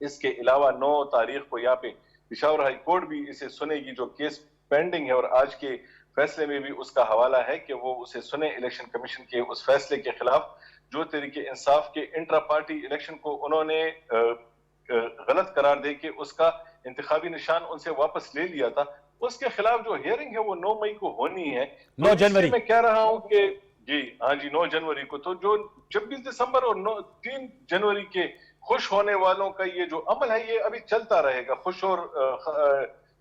اس کے علاوہ 9 تاریخ کو یہاں پہ پشاور ہائی کورٹ بھی اسے سنے گی، جو کیس پینڈنگ ہے، اور آج کے فیصلے میں بھی اس کا حوالہ ہے کہ وہ اسے سنے الیکشن کمیشن کے اس فیصلے کے خلاف جو تحریک انصاف کے انٹرا پارٹی الیکشن کو انہوں نے غلط قرار دے کے اس کا انتخابی نشان ان سے واپس لے لیا تھا، اس کے خلاف جو ہیئرنگ ہے وہ 9 مئی کو ہونی ہے۔ 9 جنوری میں کہہ رہا ہوں کہ جی ہاں جی 9 جنوری کو، تو جو 26 دسمبر اور 3 جنوری کے خوش ہونے والوں کا یہ جو عمل ہے یہ ابھی چلتا رہے گا، خوش اور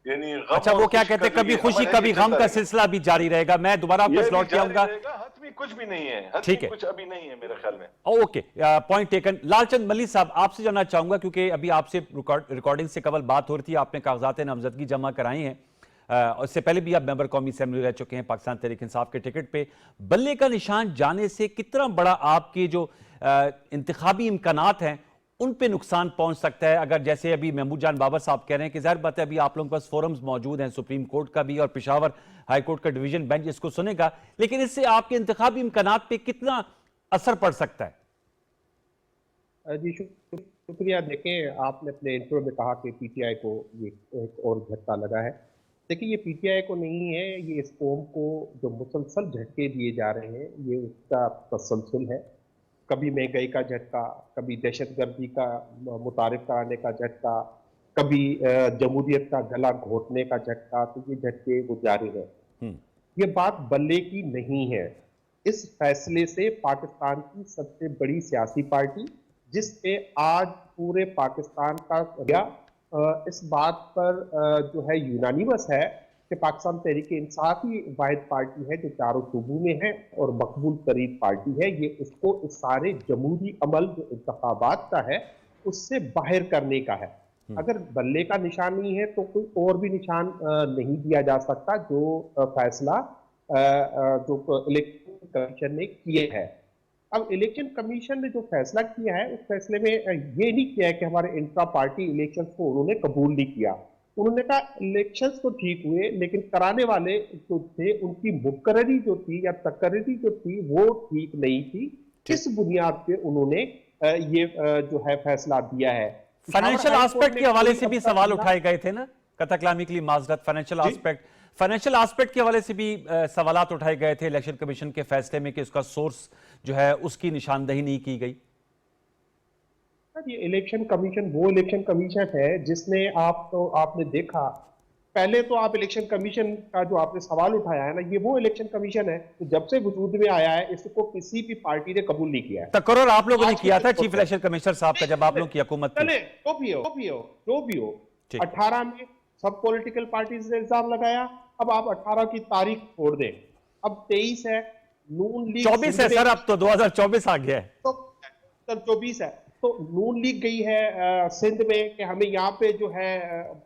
یعنی غم۔ اچھا وہ کیا کہتے ہیں، کبھی خوشی کبھی غم کا سلسلہ بھی جاری رہے گا۔ میں دوبارہ آپ پاس لوٹ کے آؤں گا۔ حتمی کچھ بھی نہیں ہے، ٹھیک ہے، کچھ ابھی نہیں ہے میرے خیال میں۔ Okay, point taken. لال چند ملی صاحب آپ سے جاننا چاہوں گا، کیونکہ ابھی آپ سے ریکارڈنگ سے قبل بات ہو رہی تھی، آپ نے کاغذات نامزدگی جمع کرائی ہیں، اس سے پہلے بھی آپ ممبر قومی اسمبلی رہ چکے ہیں پاکستان تحریک انصاف کے ٹکٹ پہ۔ بلے کا نشان جانے سے کتنا بڑا آپ کے جو انتخابی امکانات ہیں ان پہ نقصان پہنچ سکتا ہے؟ اگر جیسے ابھی محمود جان بابر صاحب کہہ رہے ہیں کہ ظاہر بات ہے ابھی آپ لوگوں کے پاس فورمز موجود ہیں، سپریم کورٹ کا بھی اور پشاور ہائی کورٹ کا ڈویژن بینچ اس کو سنے گا، لیکن اس سے آپ کے انتخابی امکانات پہ کتنا اثر پڑ سکتا ہے؟ جی شکریہ۔ دیکھیں آپ نے اپنے انٹرو میں کہا کہ پی ٹی آئی کو یہ ایک اور جھٹکا لگا ہے۔ دیکھیں یہ پی ٹی آئی کو نہیں ہے، یہ اس قوم کو جو مسلسل جھٹکے دیے جا رہے ہیں یہ اس کا تسلسل ہے۔ کبھی مہنگائی کا جھٹکا، کبھی دہشت گردی کا متعارف کرانے کا جھٹکا، کبھی جمہوریت کا گلا گھونٹنے کا جھٹکا، تو یہ جھٹکے وہ جاری ہیں۔ یہ بات بلے کی نہیں ہے۔ اس فیصلے سے پاکستان کی سب سے بڑی سیاسی پارٹی، جس پہ آج پورے پاکستان کا اس بات پر جو ہے یونانیمس ہے کہ پاکستان تحریک انصاف ہی واحد پارٹی ہے جو چاروں صوبوں میں ہے اور مقبول ترین پارٹی ہے۔ یہ اس کو اس سارے جمہوری عمل جو انتخابات کا ہے اس سے باہر کرنے کا ہے۔ اگر بلے کا نشان نہیں ہے تو کوئی اور بھی نشان نہیں دیا جا سکتا جو فیصلہ جو الیکشن کمیشن نے کیے ہے۔ اب الیکشن کمیشن نے جو فیصلہ کیا ہے اس فیصلے میں یہ نہیں کیا ہے کہ ہمارے انٹرا پارٹی الیکشنز کو انہوں نے قبول نہیں کیا۔ انہوں نے کہا الیکشنز تو ٹھیک ہوئے لیکن کرانے والے جو تھے ان کی مقرری جو تھی یا تقرری جو تھی وہ ٹھیک نہیں تھی۔ کس بنیاد پہ انہوں نے یہ جو ہے فیصلہ دیا ہے؟ فائنینشل آسپیکٹ کے حوالے سے بھی سوال اٹھائے گئے تھے نا، قطع کلامی کے لیے معذرت، فائنینشل آسپیکٹ کے حوالے سے بھی سوالات اٹھائے گئے تھے الیکشن کمیشن کے فیصلے میں کہ اس کا سورس جو ہے اس کی نشاندہی نہیں کی گئی۔ یہ الیکشن کمیشن وہ الیکشن کمیشن ہے جس نے آپ نے دیکھا، پہلے تو آپ الیکشن کمیشن کا جو آپ نے سوال اٹھایا ہے نا، یہ وہ الیکشن کمیشن ہے تو جب سے وجود میں آیا ہے اس کو کسی بھی پارٹی نے قبول نہیں کیا ہے۔ تقرر آپ لوگوں نے کیا تھا چیف الیکشن کمیشنر صاحب کا جب آپ لوگوں کی حکومت تھی۔ جو بھی ہو 18 میں سب پولیٹیکل پارٹیز نے الزام لگایا، اب آپ 18 کی تاریخ چھوڑ دیں، اب 23 ہے، نون لیگ 24 ہے سر، اب تو 2024 آ گیا ہے، سر 24 ہے، تو نون لیگ گئی ہے سندھ میں کہ ہمیں یہاں پہ جو ہے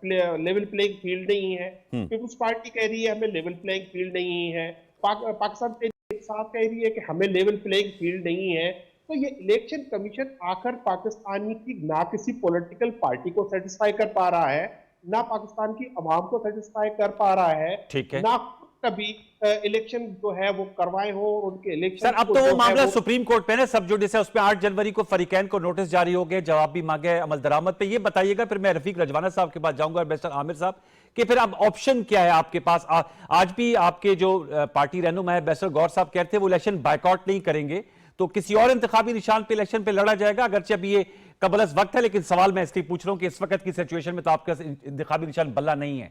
لیول پلینگ فیلڈ نہیں ہے، پیپلز پارٹی کہہ رہی ہے ہمیں لیول پلینگ فیلڈ نہیں ہے، پاکستان تحریک انصاف کہہ رہی ہے کہ ہمیں لیول پلینگ فیلڈ نہیں ہے۔ تو یہ الیکشن کمیشن آخر پاکستانی کی نہ کسی پولیٹیکل پارٹی کو سیٹسفائی کر پا رہا ہے، نہ پاکستان کی عوام کو سیٹسفائی کر پا رہا ہے، نہ کبھی الیکشن جو ہے وہ کروائے ہو ان کے الیکشن۔ سر اب تو وہ معاملہ سپریم کورٹ پہ نا، سب جوڈیس ہے، اس پہ 8 جنوری کو فریقین کو نوٹس جاری ہو گئے، جواب بھی مانگے عمل درآمد پہ۔ یہ بتائیے گا، پھر میں رفیق رجوانہ صاحب کے پاس جاؤں گا اور بیسٹر عامر صاحب، کہ پھر اب آپشن کیا ہے آپ کے پاس؟ آج بھی آپ کے جو پارٹی رہنما ہے بیسٹر غور صاحب کہتے ہیں وہ الیکشن بائیکاٹ نہیں کریں گے، تو کسی اور انتخابی نشان پہ الیکشن پہ لڑا جائے گا، اگرچہ ابھی یہ قبل از وقت ہے، لیکن سوال میں اس لیے پوچھ رہا ہوں کہ اس وقت کی سچویشن میں تو آپ کا انتخابی نشان بلہ نہیں ہے۔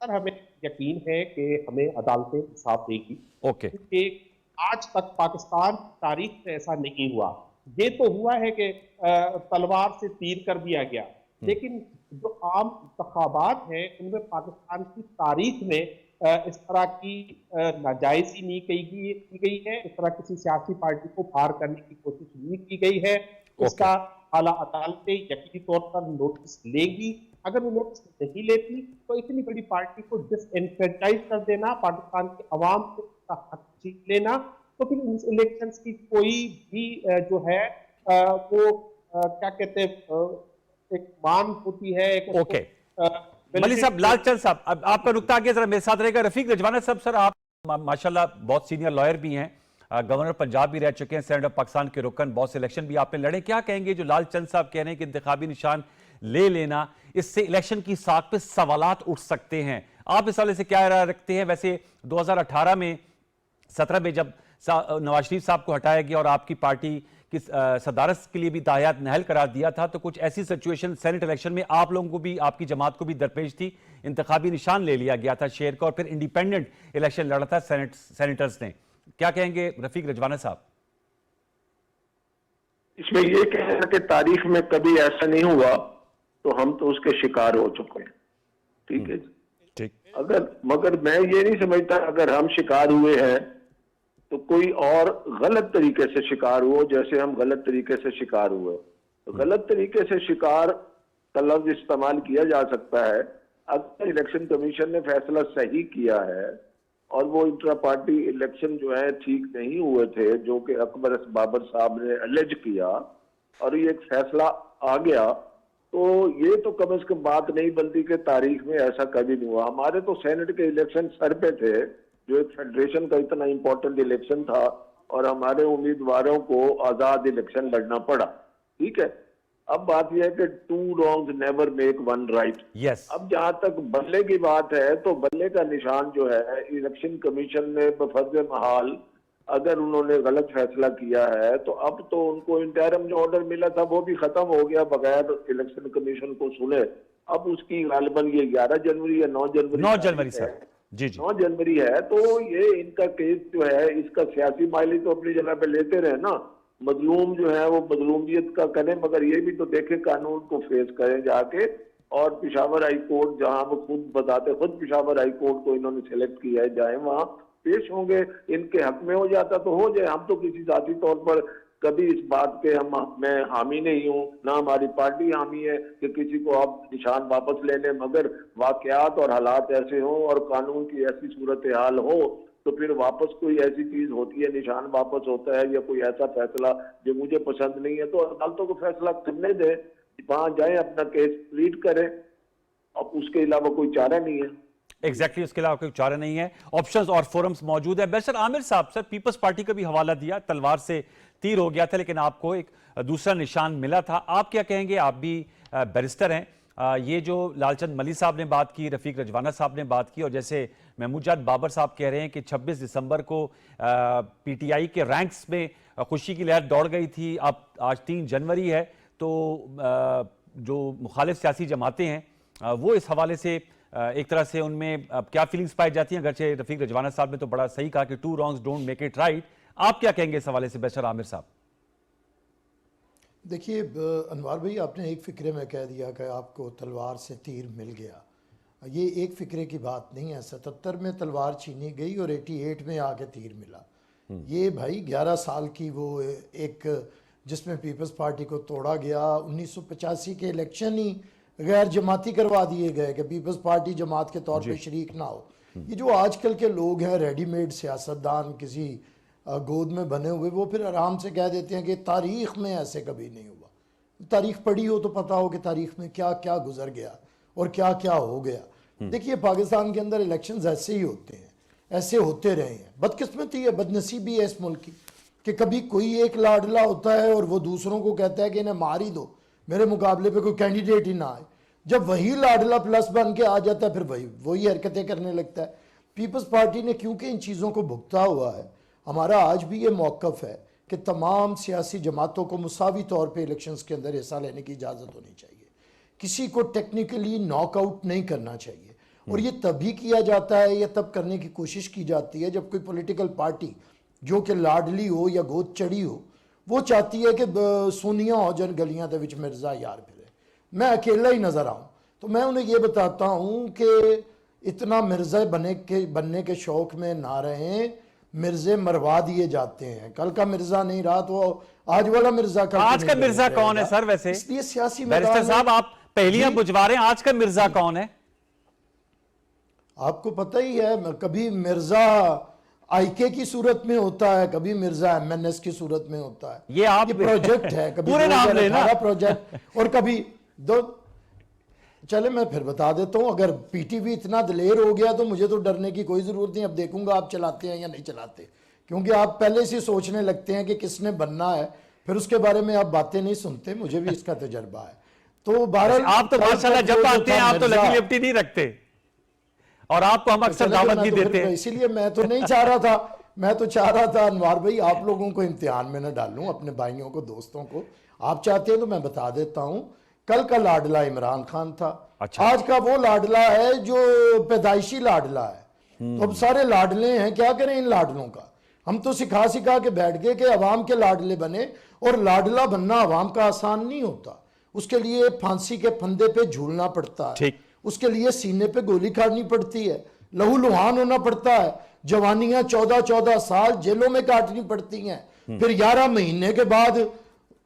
سر ہمیں یقین ہے کہ ہمیں عدالتیں انصاف دے گی، کیونکہ آج تک پاکستان تاریخ میں ایسا نہیں ہوا۔ یہ تو ہوا ہے کہ تلوار سے تیر کر دیا گیا، لیکن جو عام انتخابات ہیں ان میں پاکستان کی تاریخ میں اس طرح کی ناجائزی نہیں کی گئی ہے، اس طرح کسی سیاسی پارٹی کو باہر کرنے کی کوشش نہیں کی گئی ہے۔ اس کا اعلیٰ عدالتیں یقینی طور پر نوٹس لے گی۔ اگر وہ نوٹس نہیں لیتی تو اتنی بڑی پارٹی کو ڈس انفرینچائز کر دینا، پاکستان کے عوام سے حق چھین لینا، تو پھر ان الیکشنز کی کوئی بھی جو ہے وہ کیا کہتے ہیں ایک مان ہوتی ہے۔ اوکے ملی صاحب، لال چند صاحب، اب آپ کا نقطہ آگے ذرا میرے ساتھ رہے گا۔ رفیق رجوانہ صاحب، سر آپ ماشاءاللہ بہت سینئر لائر بھی ہیں، گورنر پنجاب بھی رہ چکے ہیں، سینیٹ آف پاکستان کے رکن، بہت سے الیکشن بھی آپ نے لڑے، کیا کہیں گے جو لال چند صاحب کہہ رہے ہیں کہ انتخابی نشان لے لینا، اس سے الیکشن کی ساکھ پہ سوالات اٹھ سکتے ہیں. آپ اس حوالے سے کیا رائے رکھتے ہیں؟ ویسے 2018 میں 17 میں جب نواز شریف صاحب کو ہٹایا گیا اور آپ کی پارٹی کی صدارت کے لیے بھی تاحیات نہل قرار دیا تھا، تو کچھ ایسی سچویشن سینٹ الیکشن میں آپ لوگوں کو بھی، آپ کی جماعت کو بھی درپیش تھی. انتخابی نشان لے لیا گیا تھا شیر کا اور پھر انڈیپینڈنٹ الیکشن لڑا تھا سینیٹرز نے. کیا کہیں گے رفیق رجوانہ صاحب؟ اس میں یہ کہنا کہ تاریخ میں کبھی ایسا نہیں ہوا تو ہم تو اس کے شکار ہو چکے ہیں. ٹھیک ہے جی. مگر میں یہ نہیں سمجھتا اگر ہم شکار ہوئے ہیں تو کوئی اور غلط طریقے سے شکار ہو جیسے ہم غلط طریقے سے شکار ہوئے. غلط طریقے سے شکار کا لفظ استعمال کیا جا سکتا ہے اگر الیکشن کمیشن نے فیصلہ صحیح کیا ہے اور وہ انٹرا پارٹی الیکشن جو ہے ٹھیک نہیں ہوئے تھے جو کہ اکبر بابر صاحب نے الج کیا اور یہ ایک فیصلہ آ گیا، تو یہ تو کم از کم بات نہیں بنتی کہ تاریخ میں ایسا کبھی نہیں ہوا. ہمارے تو سینٹ کے الیکشن سر پہ تھے جو ایک فیڈریشن کا اتنا امپورٹنٹ الیکشن تھا اور ہمارے امیدواروں کو آزاد الیکشن لڑنا پڑا. ٹھیک ہے. اب بات یہ ہے کہ 2 wrongs never make 1 right. Yes. اب جہاں تک بلے کی بات ہے تو بلے کا نشان جو ہے الیکشن کمیشن نے بفرض محال اگر انہوں نے غلط فیصلہ کیا ہے تو اب تو ان کو انٹرم جو آرڈر ملا تھا وہ بھی ختم ہو گیا بغیر الیکشن کمیشن کو سنے. اب اس کی غالباً یہ 11 جنوری یا 9 جنوری سر. جی 9 جنوری ہے. تو یہ ان کا کیس جو ہے اس کا سیاسی مائلی تو اپنی جگہ پہ لیتے رہے نا. مظلوم جو ہے وہ مظلومیت کا کریں مگر یہ بھی تو دیکھیں قانون کو فیس کریں جا کے. اور پشاور ہائی کورٹ جہاں وہ خود پشاور ہائی کورٹ کو انہوں نے سلیکٹ کیا ہے جائیں وہاں پیش ہوں گے. ان کے حق میں ہو جاتا تو ہو جائے. ہم تو کسی ذاتی طور پر کبھی اس بات پہ میں حامی نہیں ہوں نہ ہماری پارٹی حامی ہے کہ کسی کو آپ نشان واپس لے لیں، مگر واقعات اور حالات ایسے ہوں اور قانون کی ایسی صورتحال ہو تو پھر واپس کوئی ایسی چیز ہوتی ہے، نشان واپس ہوتا ہے یا کوئی ایسا فیصلہ جو مجھے پسند نہیں ہے تو عدالتوں کو فیصلہ کرنے دیں، وہاں جائیں اپنا کیس پلیٹ کریں. اب اس کے علاوہ کوئی چارہ نہیں ہے. ایگزیکٹلی اس کے علاوہ کوئی چارہ نہیں ہے. آپشنز اور فورمز موجود ہیں. بیرسٹر عامر صاحب، سر پیپلز پارٹی کا بھی حوالہ دیا، تلوار سے تیر ہو گیا تھا لیکن آپ کو ایک دوسرا نشان ملا تھا. آپ کیا کہیں گے؟ آپ بھی بیرسٹر ہیں. یہ جو لال چند ملی صاحب نے بات کی، رفیق رجوانہ صاحب نے بات کی اور جیسے محمود جان بابر صاحب کہہ رہے ہیں کہ 26 دسمبر کو پی ٹی آئی کے رینکس میں خوشی کی لہر دوڑ گئی تھی. اب آج 3 جنوری ہے تو جو مخالف سیاسی جماعتیں ہیں وہ اس حوالے سے ایک طرح سے ان میں کیا فیلنگز پائی جاتی ہیں؟ اگرچہ رفیق رجوانہ صاحب نے تو بڑا صحیح کہا کہ 2 wrongs don't make it right. آپ کیا کہیں گے اس حوالے سے بیرسٹر عامر صاحب؟ دیکھیے انوار بھائی، آپ نے ایک فکرے میں کہہ دیا کہ آپ کو تلوار سے تیر مل گیا. یہ ایک فکرے کی بات نہیں ہے. 77 میں تلوار چھینی گئی اور 88 میں آ کے تیر ملا. یہ بھائی 11 سال کی وہ ایک جس میں پیپلز پارٹی کو توڑا گیا. 1985 کے الیکشن ہی غیر جماعتی کروا دیے گئے کہ پیپلز پارٹی جماعت کے طور پہ شریک نہ ہو. یہ جو آج کل کے لوگ ہیں ریڈی میڈ سیاستدان کسی گود میں بنے ہوئے، وہ پھر آرام سے کہہ دیتے ہیں کہ تاریخ میں ایسے کبھی نہیں ہوا. تاریخ پڑھی ہو تو پتہ ہو کہ تاریخ میں کیا کیا گزر گیا اور کیا کیا ہو گیا. دیکھیے پاکستان کے اندر الیکشنز ایسے ہی ہوتے ہیں، ایسے ہوتے رہے ہیں. بدقسمتی ہے، بدنصیبی ہے اس ملک کی کہ کبھی کوئی ایک لاڈلا ہوتا ہے اور وہ دوسروں کو کہتا ہے کہ انہیں مار ہی دو، میرے مقابلے پہ کوئی کینڈیڈیٹ ہی نہ آئے. جب وہی لاڈلا پلس بن کے آ جاتا ہے پھر وہی حرکتیں کرنے لگتا ہے. پیپلز پارٹی نے کیونکہ ان چیزوں کو بھگتا ہوا ہے، ہمارا آج بھی یہ موقف ہے کہ تمام سیاسی جماعتوں کو مساوی طور پہ الیکشنز کے اندر حصہ لینے کی اجازت ہونی چاہیے. کسی کو ٹیکنیکلی ناک آؤٹ نہیں کرنا چاہیے. اور یہ تبھی کیا جاتا ہے یا تب کرنے کی کوشش کی جاتی ہے جب کوئی پولیٹیکل پارٹی جو کہ لاڈلی ہو یا گود چڑی ہو وہ چاہتی ہے کہ سونیاں ہو جن گلیاں دے وچ مرزا یار پھرے، میں اکیلا ہی نظر آؤں. تو میں انہیں یہ بتاتا ہوں کہ اتنا مرزا بننے کے شوق میں نہ رہیں. مرزے مروا دیے جاتے ہیں. کل کا مرزا نہیں رہا تو آج والا مرزا آج کا مرزا کون ہے سر؟ ویسے اس لیے سیاسی بیرسٹر صاحب آپ پہلیاں بجوا رہے ہیں، آج کا مرزا کون ہے؟ آپ کو پتہ ہی ہے، کبھی مرزا آئی کے کی صورت میں ہوتا ہے، کبھی مرزا ایم این ایس کی صورت میں ہوتا ہے. یہ پروجیکٹ ہے، کبھی پورے نام لینا پروجیکٹ اور کبھی چلے میں پھر بتا دیتا ہوں. اگر پی ٹی وی اتنا دلیر ہو گیا تو مجھے تو ڈرنے کی کوئی ضرورت نہیں. اب دیکھوں گا آپ چلاتے ہیں یا نہیں چلاتے، کیونکہ آپ پہلے سے سوچنے لگتے ہیں کہ کس نے بننا ہے، پھر اس کے بارے میں آپ باتیں نہیں سنتے. مجھے بھی اس کا تجربہ ہے. تو بہرحال آپ تو ماشاءاللہ جب آتے ہیں آپ تو لگی لپٹی نہیں رکھتے اور آپ کو ہم اکثر دعوت بھی دیتے ہیں. اسی لیے میں تو نہیں چاہ رہا تھا، میں تو چاہ رہا تھا انوار بھائی آپ لوگوں کو امتحان میں نہ ڈالوں، اپنے بھائیوں کو دوستوں کو. آپ چاہتے ہیں تو میں بتا دیتا ہوں، کل کا لاڈلہ عمران خان تھا، آج کا وہ لاڈلہ ہے جو پیدائشی لاڈلہ ہے. تو اب سارے لاڈلے ہیں، کیا کریں ان لاڈلوں کا؟ ہم تو سکھا کے بیٹھ گئے کہ عوام کے لاڈلے بنے، اور لاڈلہ بننا عوام کا آسان نہیں ہوتا. اس کے لیے پھانسی کے پھندے پہ جھولنا پڑتا ہے، اس کے لیے سینے پہ گولی کھاڑنی پڑتی ہے، لہو لہان ہونا پڑتا ہے، جوانیاں 14 سال جیلوں میں کاٹنی پڑتی ہیں، پھر 11 مہینے کے بعد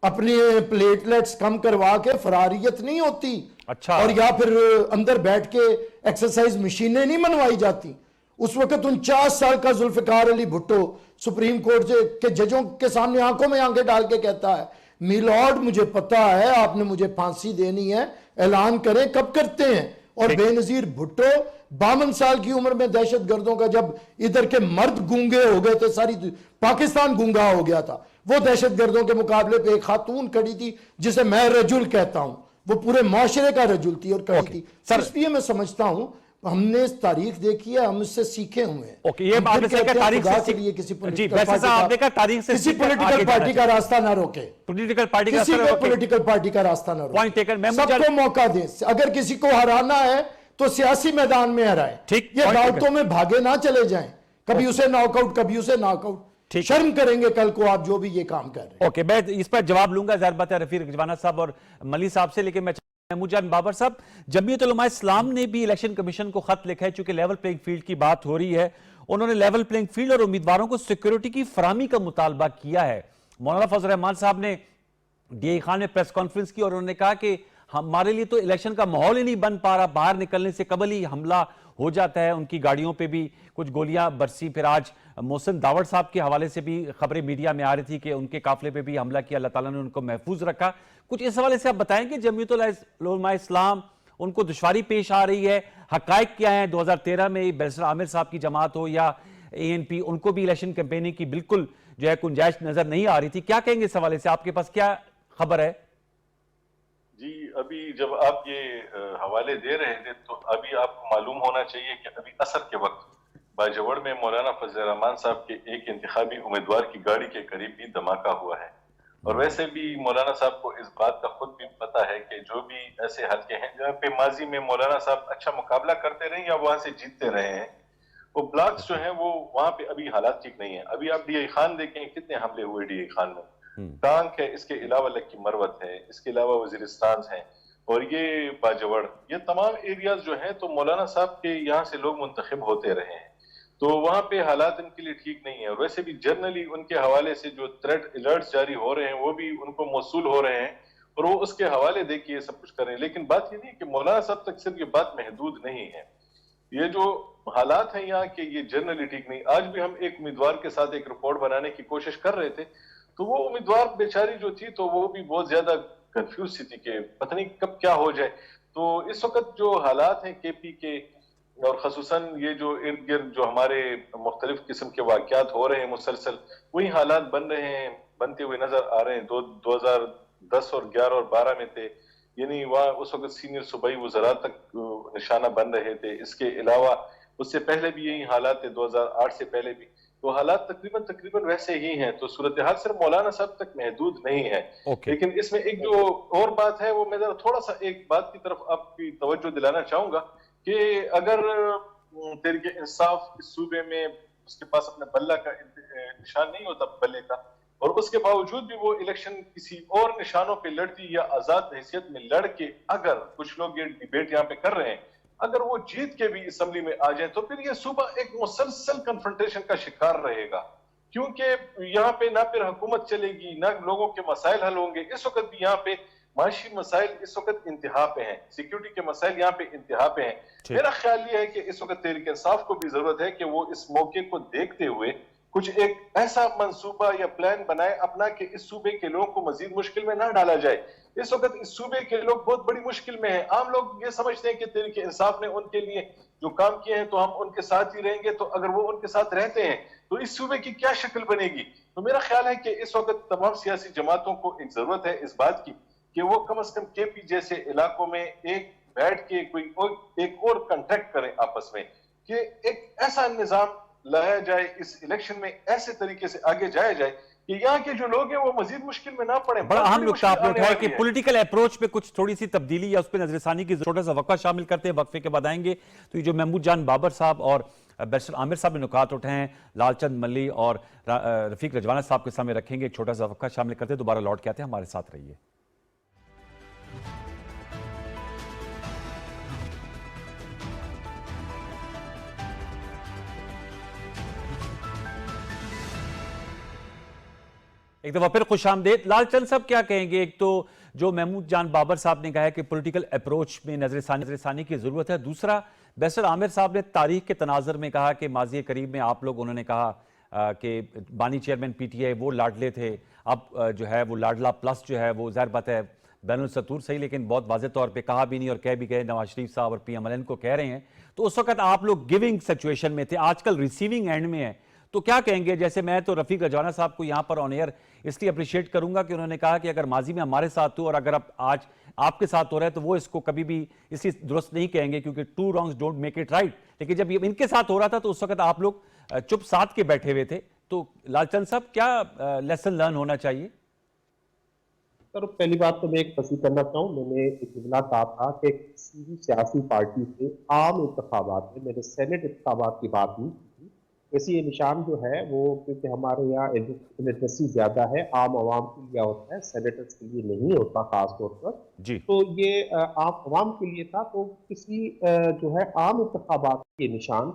اپنے پلیٹلیٹس کم کروا کے فراریت نہیں ہوتی، اور یا پھر اندر بیٹھ کے ایکسرسائز مشینیں نہیں منوائی جاتی. اس وقت 49 سال کا ذوالفقار علی بھٹو سپریم کورٹ کے ججوں کے سامنے آنکھوں میں آنکھیں ڈال کے کہتا ہے میلارڈ مجھے پتا ہے آپ نے مجھے پھانسی دینی ہے، اعلان کریں کب کرتے ہیں. اور بے نظیر بھٹو 52 سال کی عمر میں دہشت گردوں کا، جب ادھر کے مرد گونگے ہو گئے تھے، ساری پاکستان گونگا ہو گیا تھا، وہ دہشت گردوں کے مقابلے پہ ایک خاتون کھڑی تھی جسے میں رجل کہتا ہوں، وہ پورے معاشرے کا رجل تھی اور کھڑی تھی. اس لیے میں سمجھتا ہوں ہم نے تاریخ دیکھی ہے، ہم اس سے سیکھے ہوئے ہیں. یہ بات ہے کہ تاریخ سے کسی پولیٹیکل پارٹی کا راستہ نہ روکے، پولیٹیکل پارٹی کسی بھی پولیٹیکل پارٹی کا راستہ نہ روکے، سب کو موقع دیں. اگر کسی کو ہرانا ہے تو سیاسی میدان میں ہرائیں، یہ دعوتوں میں بھاگے نہ چلے جائیں، کبھی اسے ناک آؤٹ کبھی اسے ناک آؤٹ. شرم کریں گے کل کو آپ جو بھی یہ کام کر رہے ہیں. اوکے، میں اس پر جواب لوں گا ظاہر بات ہے رفیق رجوانہ صاحب اور ملی صاحب سے، لیکن میں محمود جان بابر صاحب، جمعیت علماء اسلام نے بھی الیکشن کمیشن کو خط لکھا ہے، چونکہ لیول پلینگ فیلڈ کی بات ہو رہی ہے. انہوں نے لیول پلینگ فیلڈ اور امیدواروں کو سیکیورٹی کی فراہمی کا مطالبہ کیا ہے. مولانا فضل الرحمان صاحب نے ڈی اے خان میں پریس کانفرنس کی اور انہوں نے کہا کہ ہمارے لیے تو الیکشن کا ماحول ہی نہیں بن پا رہا، باہر نکلنے سے قبل ہی حملہ ہو جاتا ہے. ان کی گاڑیوں پہ بھی کچھ گولیاں برسی. پھر آج محسن داوڑ صاحب کے حوالے سے بھی خبریں میڈیا میں آ رہی تھی کہ ان کے قافلے پہ بھی حملہ کیا، اللہ تعالیٰ نے ان کو محفوظ رکھا. کچھ اس حوالے سے آپ بتائیں کہ جمعیت علماء اسلام ان کو دشواری پیش آ رہی ہے، حقائق کیا ہیں؟ 2013 میں بیرسٹر عامر صاحب کی جماعت ہو یا اے این پی، ان کو بھی الیکشن کیمپیننگ کی بالکل جو ہے گنجائش نظر نہیں آ رہی تھی. کیا کہیں گے اس حوالے سے؟ آپ کے پاس کیا خبر ہے؟ جی، ابھی جب آپ یہ حوالے دے رہے تھے تو ابھی آپ کو معلوم ہونا چاہیے کہ ابھی عصر کے وقت باجوڑ میں مولانا فضل الرحمان صاحب کے ایک انتخابی امیدوار کی گاڑی کے قریب بھی دھماکہ ہوا ہے. اور ویسے بھی مولانا صاحب کو اس بات کا خود بھی پتا ہے کہ جو بھی ایسے حلقے ہیں جہاں پہ ماضی میں مولانا صاحب اچھا مقابلہ کرتے رہے یا وہاں سے جیتتے رہے ہیں، وہ بلاکس جو ہیں وہ وہاں پہ ابھی حالات ٹھیک نہیں ہیں. ابھی آپ ڈی اے خان دیکھیں کتنے حملے ہوئے ڈی اے خان میں، ٹانک ہے، اس کے علاوہ لکی مروت ہے، اس کے علاوہ وزیرستان ہیں، اور یہ باجوڑ، یہ تمام ایریاز جو ہیں تو مولانا صاحب کے یہاں سے لوگ منتخب ہوتے رہے ہیں، تو وہاں پہ حالات ان کے لیے ٹھیک نہیں ہیں. اور ویسے بھی جنرلی ان کے حوالے سے جو تھریٹ الرٹس جاری ہو رہے ہیں وہ بھی ان کو موصول ہو رہے ہیں اور وہ اس کے حوالے دے کے یہ سب کچھ کر رہے ہیں. لیکن بات یہ نہیں کہ مولانا صاحب تک صرف یہ بات محدود نہیں ہے، یہ جو حالات ہیں یہاں کے یہ جنرلی ٹھیک نہیں. آج بھی ہم ایک امیدوار کے ساتھ ایک رپورٹ بنانے کی کوشش کر رہے تھے تو وہ امیدوار بیچاری جو تھی تو وہ بھی بہت زیادہ کنفیوز سی تھی کہ پتہ نہیں کب کیا ہو جائے. تو اس وقت جو حالات ہیں کے پی کے اور خصوصاً یہ جو ارد گرد جو ہمارے مختلف قسم کے واقعات ہو رہے ہیں مسلسل، وہی حالات بن رہے ہیں، بنتے ہوئے نظر آ رہے ہیں. 2010 اور 11 اور 12 میں تھے، یعنی وہاں اس وقت سینئر صوبائی وزراء تک نشانہ بن رہے تھے. اس کے علاوہ اس سے پہلے بھی یہی حالات تھے، 2008 سے پہلے بھی. تو حالات تقریباً ویسے ہی ہیں. تو صورتحال صرف مولانا صاحب تک محدود نہیں ہے. لیکن اس میں ایک جو اور بات ہے وہ میں ذرا تھوڑا سا ایک بات کی طرف آپ کی توجہ دلانا چاہوں گا کہ اگر تحریک انصاف اس صوبے میں اس کے پاس اپنے بلہ کا نشان نہیں ہوتا بلے کا، اور اس کے باوجود بھی وہ الیکشن کسی اور نشانوں پہ لڑتی یا آزاد حیثیت میں لڑ کے، اگر کچھ لوگ یہ ڈیبیٹ یہاں پہ کر رہے ہیں، اگر وہ جیت کے بھی اسمبلی میں آ جائیں تو پھر یہ صوبہ ایک مسلسل کنفرنٹیشن کا شکار رہے گا، کیونکہ یہاں پہ نہ پھر حکومت چلے گی نہ لوگوں کے مسائل حل ہوں گے. اس وقت بھی یہاں پہ معاشی مسائل اس وقت انتہا پہ ہیں، سیکیورٹی کے مسائل یہاں پہ انتہا پہ ہیں. میرا خیال یہ ہے کہ اس وقت تحریک انصاف کو بھی ضرورت ہے کہ وہ اس موقع کو دیکھتے ہوئے کچھ ایک ایسا منصوبہ یا پلان بنائے اپنا کہ اس صوبے کے لوگوں کو مزید مشکل میں نہ ڈالا جائے. اس وقت اس صوبے کے لوگ بہت بڑی مشکل میں ہیں. عام لوگ یہ سمجھتے ہیں کہ تحریک انصاف نے ان کے لیے جو کام کیے ہیں تو ہم ان کے ساتھ ہی رہیں گے، تو اگر وہ ان کے ساتھ رہتے ہیں تو اس صوبے کی کیا شکل بنے گی. تو میرا خیال ہے کہ اس وقت تمام سیاسی جماعتوں کو ایک ضرورت ہے اس بات کی کہ وہ کم از کم کے پی جیسے علاقوں میں ایک بیٹھ کے ایک اور کنٹریکٹ کریں آپس میں کہ ایک ایسا نظام لایا جائے اس الیکشن میں, ایسے طریقے سے آگے جایا جائے کہ یہاں کے جو لوگ ہیں وہ مزید مشکل میں نہ پڑیں. بڑا اہم نکتہ آپ نے اٹھایا کہ پولیٹیکل اپروچ پہ کچھ تھوڑی سی تبدیلی یا اس پہ نظر ثانی کی چھوٹا سا وقفہ شامل کرتے ہیں, وقفے کے بعد آئیں گے. تو یہ جو محمود جان بابر صاحب اور بیرسٹر عامر صاحب نے نکات اٹھائے ہیں, لال چند ملی اور رفیق رجوانہ صاحب کے سامنے رکھیں گے. ایک چھوٹا سا وقفہ شامل کرتے ہیں, دوبارہ لوٹ کے آتے ہیں, ہمارے ساتھ رہیے. ایک دفعہ پھر خوش آمدید. لال چند صاحب کیا کہیں گے؟ ایک تو جو محمود جان بابر صاحب نے کہا ہے کہ پولیٹیکل اپروچ میں نظر ثانی کی ضرورت ہے. دوسرا, بیرسٹر عامر صاحب نے تاریخ کے تناظر میں کہا کہ ماضی قریب میں آپ لوگ, انہوں نے کہا کہ بانی چیئرمین پی ٹی آئی وہ لاڈلے تھے, اب جو ہے وہ لاڈلا پلس جو ہے وہ ظاہر بات ہے بین السطور صحیح, لیکن بہت واضح طور پہ کہا بھی نہیں اور کہہ بھی گئے, نواز شریف صاحب اور پی ایم ایل این کو کہہ رہے ہیں. تو اس وقت آپ لوگ گیونگ سچویشن میں تھے, آج کل ریسیونگ اینڈ میں ہیں. تو کیا کہیں گے؟ جیسے میں تو رفیق رجوانہ صاحب کو یہاں پر آن ایئر اس لیے اپریشیٹ کروں گا کہ انہوں نے کہا کہ اگر ماضی میں ہمارے ساتھ ہو اور اگر آج آپ کے ساتھ ہو رہا ہے تو وہ اس کو کبھی بھی اس لیے درست نہیں کہیں گے کیونکہ two wrongs don't make it right. لیکن جب یہ ان کے ساتھ ہو رہا تھا تو اس وقت آپ لوگ چپ ساتھ کے بیٹھے ہوئے تھے. تو لال چند صاحب کیا لیسن لرن ہونا چاہیے؟ سر پہلی بات تو میں ایک تصحیح کرنا چاہوں, میں نے ایک جملہ کہا تھا کہ کسی بھی سیاسی پارٹی سے عام انتخابات میں, میرے سینٹ انتخابات کی بات نہیں کی. ویسے یہ نشان جو ہے وہ کیونکہ ہمارے یہاں لٹریسی زیادہ ہے, عام عوام کے لیے ہوتا ہے, سینیٹرز کے لیے نہیں ہوتا خاص طور پر. تو یہ عام عوام کے لیے تھا. تو کسی جو ہے عام انتخابات کے نشان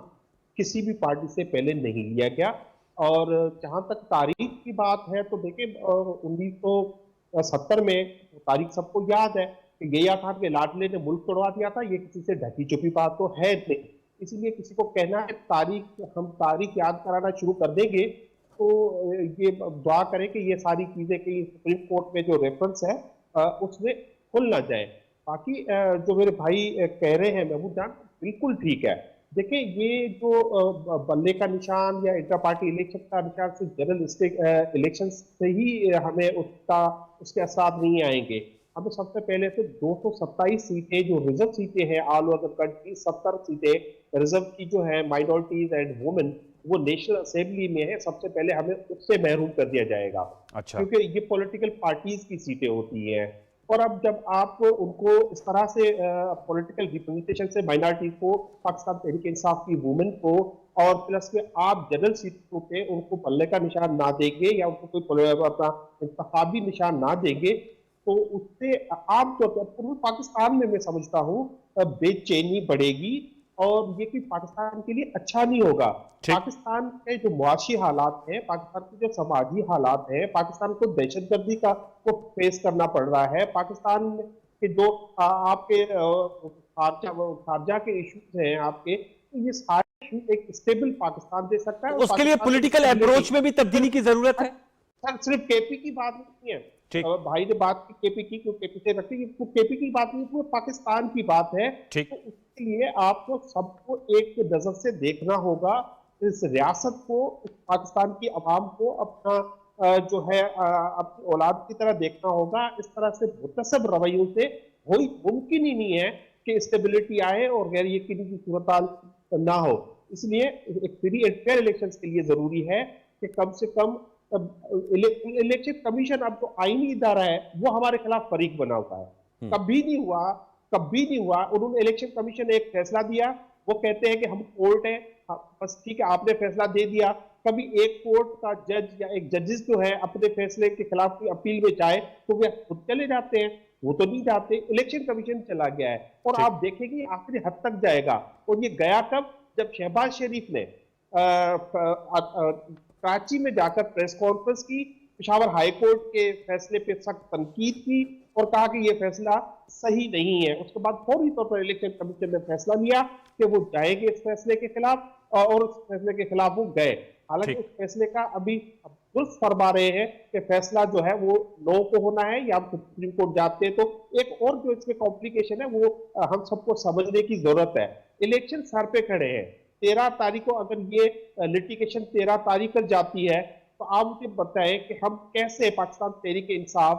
کسی بھی پارٹی سے پہلے نہیں لیا گیا. اور جہاں تک تاریخ کی بات ہے تو دیکھیں 1970 میں تاریخ سب کو یاد ہے کہ گیا تھا کہ لاڈلے نے ملک توڑوا دیا تھا. یہ کسی سے ڈھکی چھپی بات تو ہے نہیں. اسی لیے کسی کو کہنا ہے ہم تاریخ یاد کرانا شروع کر دیں گے تو یہ دعا کریں کہ یہ ساری چیزیں کہ سپریم کورٹ میں جو ریفرنس ہے اس میں کھل نہ جائے. باقی جو میرے بھائی کہہ رہے ہیں محمود جان بالکل ٹھیک ہے. دیکھیں یہ جو بلے کا نشان یا انٹر پارٹی الیکشن کا نشان سے جنرل الیکشن سے ہی ہمیں اس کے اثرات نہیں آئیں گے. ہمیں سب سے پہلے تو 227 سیٹیں جو ریزرو سیٹیں ہیں آل اوور دا کنٹری, 70 سیٹیں ریزرو کی جو ہیں مائنورٹیز اینڈ وومن, وہ نیشنل اسمبلی میں ہے. سب سے پہلے ہمیں اس سے محروم کر دیا جائے گا کیونکہ یہ پولیٹیکل پارٹیز کی سیٹیں ہوتی ہیں. اور اب جب آپ ان کو اس طرح سے پولیٹیکل ریپرزنٹیشن سے مائنورٹیز کو, پاکستان تحریک انصاف کی وومن کو, اور پلس میں آپ جنرل سیٹوں پہ ان کو پلے کا نشان نہ دیں گے یا ان کو کوئی اپنا انتخابی نشان نہ دیں گے تو اس سے عام طور پر پورے پاکستان میں سمجھتا ہوں بے چینی بڑھے گی اور یہ کہ پاکستان کے لیے اچھا نہیں ہوگا. پاکستان کے جو معاشی حالات ہیں, پاکستان کے جو سماجی حالات ہیں, پاکستان کو دہشت گردی کا کو فیس کرنا پڑ رہا ہے, پاکستان کے جو آپ کے خارجہ کے ایشوز ہیں آپ کے, یہ سارے ایشو ایک اسٹیبل پاکستان دے سکتا ہے. اس کے لیے پولیٹیکل اپروچ میں بھی تبدیلی کی ضرورت ہے. صرف کے پی کی بات نہیں ہے, بھائی نے بات کی کے پی کی, کے پی سے رکھتی کے پی کی بات نہیں, پاکستان کی بات ہے. تو اس کے لیے آپ کو سب کو ایک نظر سے دیکھنا ہوگا, اس ریاست کو, پاکستان کی عوام کو اپنا جو ہے اپنی اولاد کی طرح دیکھنا ہوگا. اس طرح سے متصب رویوں سے کوئی ممکن ہی نہیں ہے کہ اسٹیبلٹی آئے اور غیر یقینی کی صورتحال نہ ہو. اس لیے ایک فری اینڈ فیئر الیکشنز کے لیے ضروری ہے کہ کم سے کم الیکشن کمیشن اب جو آئینی ادارہ ہے وہ ہمارے خلاف فریق بنا ہوا ہے. کبھی نہیں ہوا. انہوں نے الیکشن کمیشن ایک فیصلہ دیا, وہ کہتے ہیں کہ ہم کورٹ ہیں, بس ٹھیک ہے آپ نے فیصلہ دے دیا. کبھی ایک کورٹ کا جج یا ایک ججز جو ہے اپنے فیصلے کے خلاف کوئی اپیل میں جائے تو وہ خود چلے جاتے ہیں, وہ تو نہیں جاتے. الیکشن کمیشن چلا گیا ہے اور آپ دیکھیں گے آخری حد تک جائے گا. اور یہ گیا کب؟ جب شہباز شریف نے کراچی میں جا کر پریس کانفرنس کی, پشاور ہائی کورٹ کے فیصلے پہ سخت تنقید کی اور کہا کہ یہ فیصلہ صحیح نہیں ہے. اس کے بعد فوری طور پر الیکشن کمیشن نے فیصلہ لیا کہ وہ جائیں گے اس فیصلے کے خلاف, اور اس فیصلے کے خلاف وہ گئے. حالانکہ اس فیصلے کا ابھی درست فرما رہے ہیں کہ فیصلہ جو ہے وہ نو کو ہونا ہے یا ہم سپریم کورٹ جاتے ہیں. تو ایک اور جو اس میں کمپلیکیشن ہے وہ ہم سب کو سمجھنے کی ضرورت ہے. الیکشن سر پہ کھڑے ہیں. 13 تاریخ کو اگر یہ لٹیگیشن 13 تاریخ پر جاتی ہے تو آپ مجھے بتائیں کہ ہم کیسے پاکستان تحریک انصاف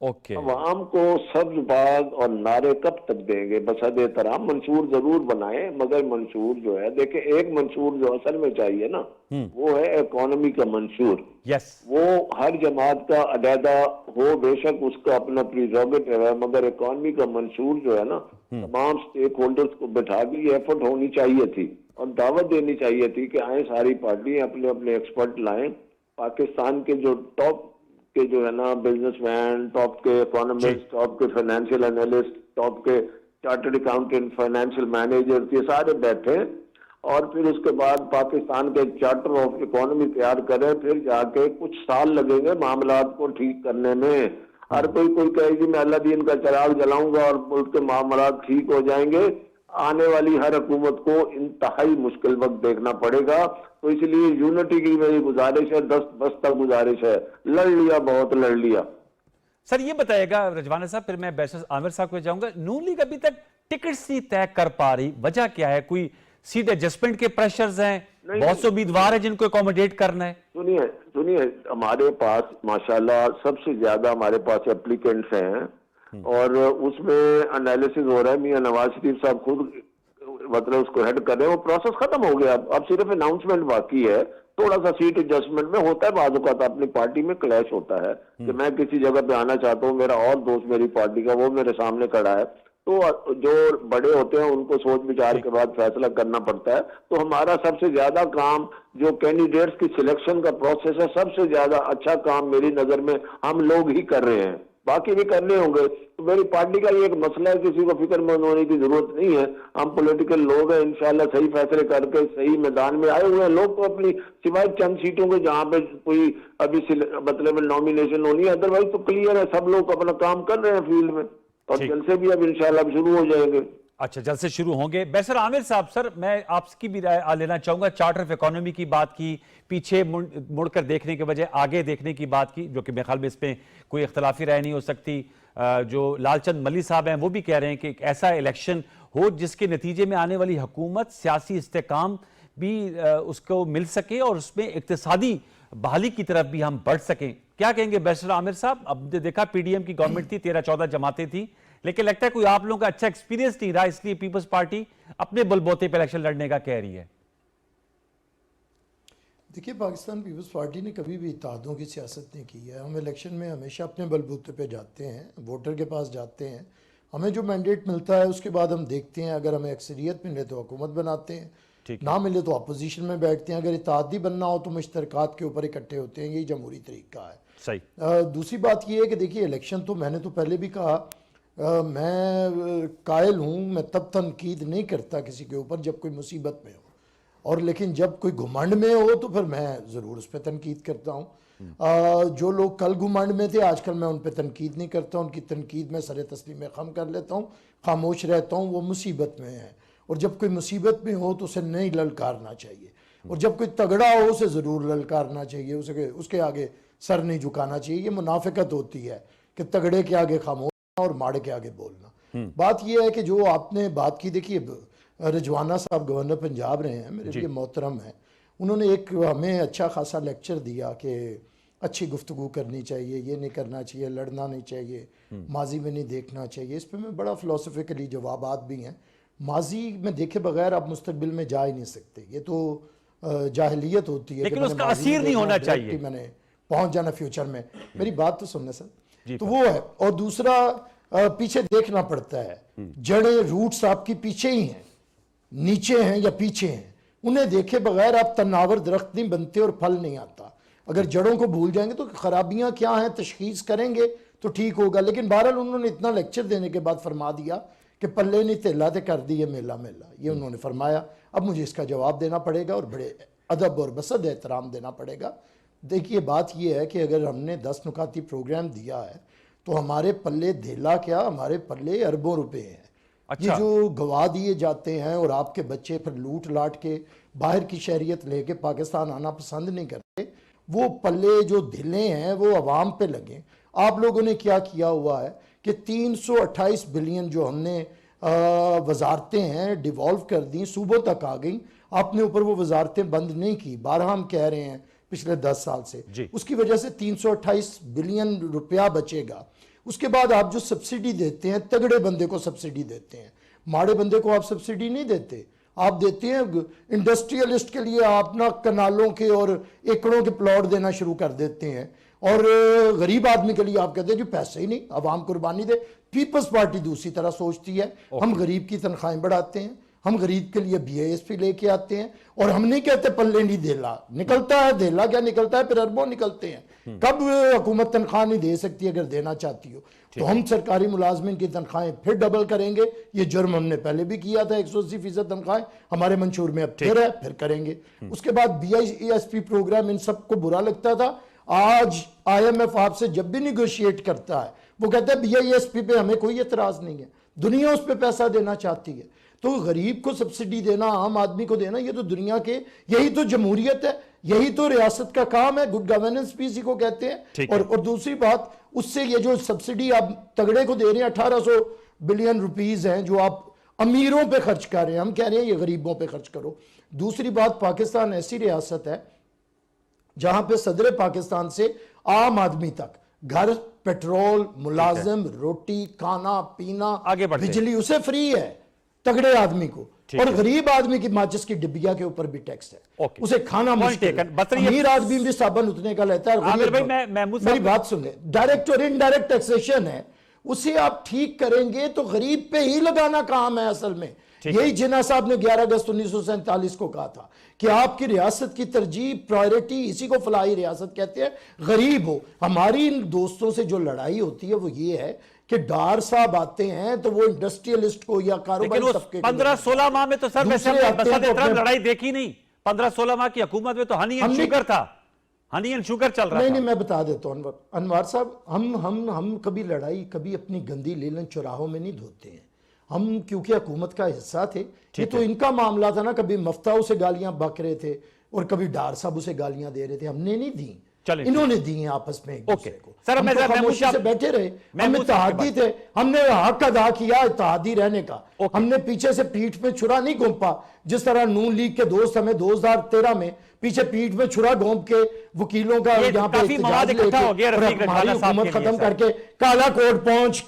اوکے عوام کو سبز باغ اور نعرے کب تک دیں گے؟ بسد احترام منشور ضرور بنائیں، مگر منشور جو ہے دیکھیں، ایک منشور جو اصل میں چاہیے نا وہ ہے اکانومی کا منشور. یس وہ ہر جماعت کا علیحدہ ہو، بے شک اس کا اپنا پریروگیٹو ہے، مگر اکانومی کا منشور جو ہے نا تمام سٹیک ہولڈرز کو بٹھا کے یہ ایفرٹ ہونی چاہیے تھی اور دعوت دینی چاہیے تھی کہ آئیں ساری پارٹی اپنے اپنے ایکسپرٹ لائیں. پاکستان کے جو ٹاپ کے جو ہے نا بزنس مین، ٹاپ کے اکانومسٹ، ٹاپ کے فائنینشیل انالسٹ، ٹاپ کے چارٹرڈ اکاؤنٹنٹ، فائنینشیل مینیجر، یہ سارے بیٹھے اور پھر اس کے بعد پاکستان کے چارٹر آف اکانومی تیار کریں. پھر جا کے کچھ سال لگیں گے معاملات کو ٹھیک کرنے میں. ہر کوئی کہے گی میں اللہ دین کا چراغ جلاؤں گا اور ملک کے معاملات ٹھیک ہو جائیں گے. آنے والی ہر حکومت کو انتہائی مشکل وقت دیکھنا پڑے گا. تو اس لیے یونٹی کی میری گزارش ہے، دست گزارش ہے، لڑ لیا، بہت لڑ لیا. سر یہ بتائے گا رجوانہ صاحب، پھر میں بیشتر عامر صاحب کو جاؤں گا، نون لیگ ابھی تک ٹکٹس نہیں طے کر پا رہی، وجہ کیا ہے؟ کوئی سیٹ ایڈجسٹمنٹ کے پریشرز ہیں؟ بہت سے امیدوار ہیں جن کو اکوموڈیٹ کرنا ہے. سنیے ہمارے پاس ماشاءاللہ سب سے زیادہ ہمارے پاس اپلیکینٹس ہیں اور اس میں انالیسز ہو رہا ہے. میاں نواز شریف صاحب خود مطلب اس کو ہیڈ کر رہے ہیں. وہ پروسیس ختم ہو گیا، اب صرف اناؤنسمنٹ باقی ہے. تھوڑا سا سیٹ ایڈجسٹمنٹ میں ہوتا ہے، بعض اوقات اپنی پارٹی میں کلیش ہوتا ہے کہ میں کسی جگہ پہ آنا چاہتا ہوں، میرا اور دوست میری پارٹی کا وہ میرے سامنے کھڑا ہے، تو جو بڑے ہوتے ہیں ان کو سوچ بچار کے بعد فیصلہ کرنا پڑتا ہے. تو ہمارا سب سے زیادہ کام جو کینڈیڈیٹس کی سلیکشن کا پروسیس ہے، سب سے زیادہ اچھا کام میری نظر میں ہم لوگ ہی کر رہے ہیں، باقی بھی کرنے ہوں گے. تو میری پارٹی کا یہ ایک مسئلہ ہے، کسی کو فکر مند ہونے کی ضرورت نہیں ہے. ہم پولیٹیکل لوگ ہیں، انشاءاللہ صحیح فیصلے کر کے صحیح میدان میں آئے ہوئے ہیں. لوگ تو اپنی سوائے چند سیٹوں کے جہاں پہ کوئی ابھی مطلب نامینیشن ہونی ہے، ادروائز تو کلیئر ہے، سب لوگ اپنا کام کر رہے ہیں فیلڈ میں اور جلسے بھی اب انشاءاللہ شروع ہو جائیں گے. اچھا جلسے شروع ہوں گے. بیشتر عامر صاحب، سر میں آپ کی بھی رائے لینا چاہوں گا. چارٹر آف اکانومی کی بات کی، پیچھے مڑ کر دیکھنے کے بجائے آگے دیکھنے کی بات کی، جو کہ میرے خیال میں اس پہ کوئی اختلافی رائے نہیں ہو سکتی. جو لال چند ملی صاحب ہیں وہ بھی کہہ رہے ہیں کہ ایک ایسا الیکشن ہو جس کے نتیجے میں آنے والی حکومت سیاسی استحکام بھی اس کو مل سکے اور اس میں اقتصادی بحالی کی طرف بھی ہم بڑھ سکیں. کیا کہیں گے بیشتر عامر صاحب؟ اب دیکھا پی ڈی ایم کی گورنمنٹ تھی، 13-14 جماعتیں تھیں، لیکن لگتا ہے کوئی آپ لوگوں کا اچھا ایکسپیرینس نہیں رہا، اس لیے پیپلز پارٹی اپنے بل بوتے پہ الیکشن لڑنے کا کہہ رہی ہے. دیکھیے پاکستان پیپلز پارٹی نے کبھی بھی اتحادوں کی سیاست نہیں کی ہے. ہم الیکشن میں ہمیشہ اپنے بل بوتے پہ جاتے ہیں، ووٹر کے پاس جاتے ہیں، ہمیں جو مینڈیٹ ملتا ہے اس کے بعد ہم دیکھتے ہیں. اگر ہمیں اکثریت ملے تو حکومت بناتے ہیں، نہ ملے تو اپوزیشن میں بیٹھتے ہیں. اگر اتحادی بننا ہو تو مشترکات کے اوپر اکٹھے ہوتے ہیں. یہی جمہوری طریقہ ہے. صحیح. دوسری بات یہ ہے کہ دیکھیے الیکشن تو میں نے تو پہلے بھی کہا، میں قائل ہوں، میں تب تنقید نہیں کرتا کسی کے اوپر جب کوئی مصیبت میں ہو، اور لیکن جب کوئی گھمنڈ میں ہو تو پھر میں ضرور اس پہ تنقید کرتا ہوں. جو لوگ کل گھمنڈ میں تھے آج کل میں ان پہ تنقید نہیں کرتا. ان کی تنقید میں سر تسلیم خم کر لیتا ہوں، خاموش رہتا ہوں. وہ مصیبت میں ہیں اور جب کوئی مصیبت میں ہو تو اسے نہیں للکارنا چاہیے، اور جب کوئی تگڑا ہو اسے ضرور للکارنا چاہیے، اس کے آگے سر نہیں جھکانا چاہیے. یہ منافقت ہوتی ہے کہ تگڑے کے آگے خاموش اور ماڑے کے آگے بولنا. بات یہ ہے کہ جو آپ نے بات کی، دیکھیے رجوانہ صاحب گورنر پنجاب رہے ہیں، میرے لیے محترم ہیں. انہوں نے ایک ہمیں اچھا خاصا لیکچر دیا کہ اچھی گفتگو کرنی چاہیے، یہ نہیں کرنا چاہیے، لڑنا نہیں چاہیے، ماضی میں نہیں دیکھنا چاہیے. اس پہ میں بڑا فلسفیکلی جوابات بھی ہیں. ماضی میں دیکھے بغیر آپ مستقبل میں جا ہی نہیں سکتے، یہ تو جاہلیت ہوتی ہے. لیکن اس کا اثیر نہیں ہونا چاہیے، میں نے پہنچ جانا فیوچر میں. میری بات تو سننا سر. تو وہ ہے. اور دوسرا پیچھے دیکھنا پڑتا ہے. جڑیں روٹس آپ کی پیچھے ہی ہیں، نیچے ہیں یا پیچھے ہیں. انہیں دیکھے بغیر آپ تناور درخت نہیں بنتے اور پھل نہیں آتا. اگر جڑوں کو بھول جائیں گے تو خرابیاں کیا ہیں تشخیص کریں گے تو ٹھیک ہوگا. لیکن بہرحال انہوں نے اتنا لیکچر دینے کے بعد فرما دیا کہ پلے نہیں تیلا تے کر دی یہ میلا میلا. یہ انہوں نے فرمایا. اب مجھے اس کا جواب دینا پڑے گا اور بڑے ادب اور بسد احترام دینا پڑے گا. دیکھیے بات یہ ہے کہ اگر ہم نے 10 نکاتی پروگرام دیا ہے تو ہمارے پلے دھیلا کیا، ہمارے پلے اربوں روپے ہیں. یہ جو گوا دیے جاتے ہیں اور آپ کے بچے پھر لوٹ لاٹ کے باہر کی شہریت لے کے پاکستان آنا پسند نہیں کرتے، وہ پلے جو دھلے ہیں وہ عوام پہ لگیں. آپ لوگوں نے کیا کیا ہوا ہے کہ 328 بلین جو ہم نے وزارتیں ہیں ڈیوالو کر دیں، صوبوں تک آ گئیں. آپ نے اوپر وہ وزارتیں بند نہیں کی. بارہا ہم کہہ رہے ہیں پچھلے 10 سال سے. اس کی وجہ سے 328 بلین روپیہ بچے گا. اس کے بعد آپ جو سبسڈی دیتے ہیں تگڑے بندے کو سبسڈی دیتے ہیں, ماڑے بندے کو آپ سبسڈی نہیں دیتے, آپ دیتے ہیں انڈسٹریلسٹ کے لیے آپ نا کنالوں کے اور ایکڑوں کے پلاٹ دینا شروع کر دیتے ہیں, اور غریب آدمی کے لیے آپ کہتے ہیں جو پیسے ہی نہیں, عوام قربانی دے. پیپلز پارٹی دوسری طرح سوچتی ہے, ہم غریب کی تنخواہیں بڑھاتے ہیں, ہم غریب کے لیے BISP لے کے آتے ہیں, اور ہم نہیں کہتے پلے نہیں دیلا نکلتا ہے, دیلا کیا نکلتا ہے, پھر اربوں نکلتے ہیں. کب حکومت تنخواہ نہیں دے سکتی اگر دینا چاہتی ہو, تو ہم سرکاری ملازمین کی تنخواہیں پھر ڈبل کریں گے. یہ جرم ہم نے پہلے بھی کیا تھا, 180% تنخواہیں ہمارے منشور میں اب پھر ہے, پھر کریں گے. اس کے بعد BISP پروگرام ان سب کو برا لگتا تھا. آج IMF آپ سے جب بھی نیگوشیٹ کرتا ہے وہ کہتا ہے BISP پہ ہمیں کوئی اعتراض نہیں ہے, دنیا اس پہ پیسہ دینا چاہتی ہے. تو غریب کو سبسڈی دینا, عام آدمی کو دینا, یہ تو دنیا کے, یہی تو جمہوریت ہے, یہی تو ریاست کا کام ہے, گڈ گورننس بھی اسی کو کہتے ہیں. اور دوسری بات, اس سے یہ جو سبسڈی آپ تگڑے کو دے رہے ہیں 1800 بلین روپیز ہیں جو آپ امیروں پہ خرچ کر رہے ہیں, ہم کہہ رہے ہیں یہ غریبوں پہ خرچ کرو. دوسری بات, پاکستان ایسی ریاست ہے جہاں پہ صدر پاکستان سے عام آدمی تک گھر, پیٹرول, ملازم, روٹی, کھانا پینا, بجلی اسے فری ہے تگڑے آدمی کو, اور غریب آدمی کی ماچس کی ڈبیا کے اوپر بھی ٹیکس ہے, اسے کھانا مشکل ہے. امیر آدمی بھی صابن اتنے کا لیتا ہے. میری بات سن لیں, ڈائریکٹ اور انڈائریکٹ ٹیکسیشن ہے, اسے آپ ٹھیک کریں گے تو غریب پہ ہی لگانا کام ہے اصل میں. یہی جناح صاحب نے 11 اگست 1947 کو کہا تھا کہ آپ کی ریاست کی ترجیح, پرائیورٹی, اسی کو فلاحی ریاست کہتے ہیں, غریب ہو. ہماری ان دوستوں سے جو لڑائی ہوتی ہے وہ یہ ہے کہ ڈار صاحب آتے ہیں تو وہ انڈسٹریلسٹ کو یا کاروباری طبقے کو, 15-16 ماہ میں تو سر ویسے لڑائی دیکھی نہیں. 15-16 ماہ کی حکومت میں تو ہنی اینڈ شوگر تھا, ہنی اینڈ شوگر چل رہا تھا. نہیں, میں بتا دیتا ہوں انوار صاحب, ہم کبھی لڑائی, کبھی اپنی گندی لیلن چوراہوں میں نہیں دھوتے ہیں. ہم کیونکہ حکومت کا حصہ تھے, یہ تو ان کا معاملہ تھا نا, کبھی مفتاح اسے گالیاں بک رہے تھے اور کبھی ڈار صاحب اسے گالیاں دے رہے تھے, ہم نے نہیں دی, انہوں نے دی ہیں آپس میں ایک دوسرے کو. ہم تو خاموشی سے بیٹھے رہے, ہم اتحادی تھے, ہم نے حق ادا کیا اتحادی رہنے کا. ہم نے پیچھے سے پیٹھ میں چھرا نہیں گھونپا, جس طرح نون لیگ کے دوست ہمیں 2013 میں پیچھے پیٹھ میں چھرا گھونپ کے وکیلوں کا یہاں پہ احتجاج لے کے اور ہماری حکومت ختم کر کے کالا کوٹ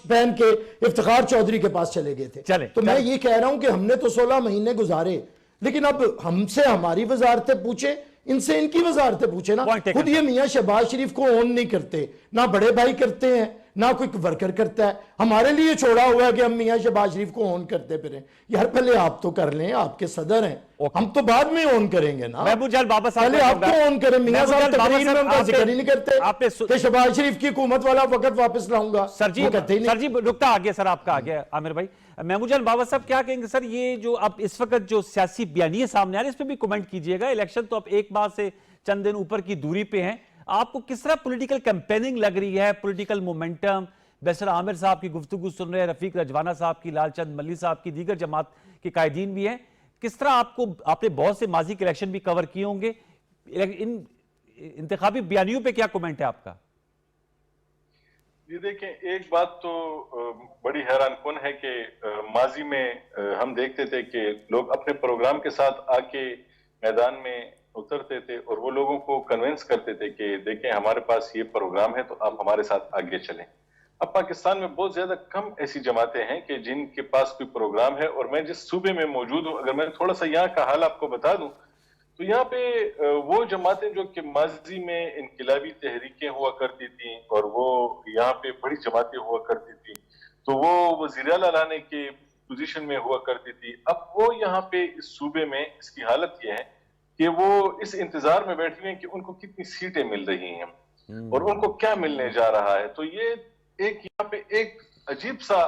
پہن کے افتخار چودھری کے پاس چلے گئے تھے. تو میں یہ کہہ رہا ہوں کہ ہم نے تو 16 مہینے گزارے, لیکن اب ہم سے ہماری وزارتیں پوچھیں, ان سے ان کی وزارتیں پوچھیں نا. خود یہ میاں شہباز شریف کو اون نہیں کرتے, نہ بڑے بھائی کرتے ہیں, نہ کوئی ورکر کرتا ہے. ہمارے لیے چھوڑا ہوا ہے کہ ہم میاں شہباز شریف کو اون کرتے پھریں. یار پہلے آپ تو کر لیں, آپ کے صدر ہیں, ہم تو بعد میں اون کریں گے نا. پہلے آپ تو اون کریں. میاں صاحب تقریر میں ان کا ذکر ہی نہیں کرتے کہ شہباز شریف کی حکومت والا وقت واپس لاؤں گا. سر جی نکتہ آگیا, سر آپ کا آگیا عامر بھائی. محمود جان بابا صاحب کیا کہیں گے سر, یہ جو اب اس وقت جو سیاسی بیانیے سامنے آ رہے ہیں اس پہ بھی کومنٹ کیجئے گا. الیکشن تو اب ایک ماہ سے چند دن اوپر کی دوری پہ ہیں, آپ کو کس طرح پولیٹیکل کیمپیننگ لگ رہی ہے, پولیٹیکل مومنٹم؟ بیسر عامر صاحب کی گفتگو سن رہے ہیں, رفیق رجوانہ صاحب کی, لال چند ملی صاحب کی, دیگر جماعت کے قائدین بھی ہیں. کس طرح آپ نے بہت سے ماضی کے الیکشن بھی کور کیے ہوں گے, ان انتخابی بیانیوں پہ کیا کومنٹ ہے آپ کا؟ یہ دیکھیں, ایک بات تو بڑی حیران کن ہے کہ ماضی میں ہم دیکھتے تھے کہ لوگ اپنے پروگرام کے ساتھ آ کے میدان میں اترتے تھے اور وہ لوگوں کو کنونس کرتے تھے کہ دیکھیں ہمارے پاس یہ پروگرام ہے تو آپ ہمارے ساتھ آگے چلیں. اب پاکستان میں بہت زیادہ کم ایسی جماعتیں ہیں کہ جن کے پاس کوئی پروگرام ہے. اور میں جس صوبے میں موجود ہوں, اگر میں تھوڑا سا یہاں کا حال آپ کو بتا دوں تو یہاں پہ وہ جماعتیں جو کہ ماضی میں انقلابی تحریکیں ہوا کرتی تھیں اور وہ یہاں پہ بڑی جماعتیں ہوا کرتی تھیں, تو وہ وزیر اعلیٰ لانے کے پوزیشن میں ہوا کرتی تھی. اب وہ یہاں پہ اس صوبے میں اس کی حالت یہ ہے کہ وہ اس انتظار میں بیٹھے ہیں کہ ان کو کتنی سیٹیں مل رہی ہیں اور ان کو کیا ملنے جا رہا ہے. تو یہ ایک یہاں پہ ایک عجیب سا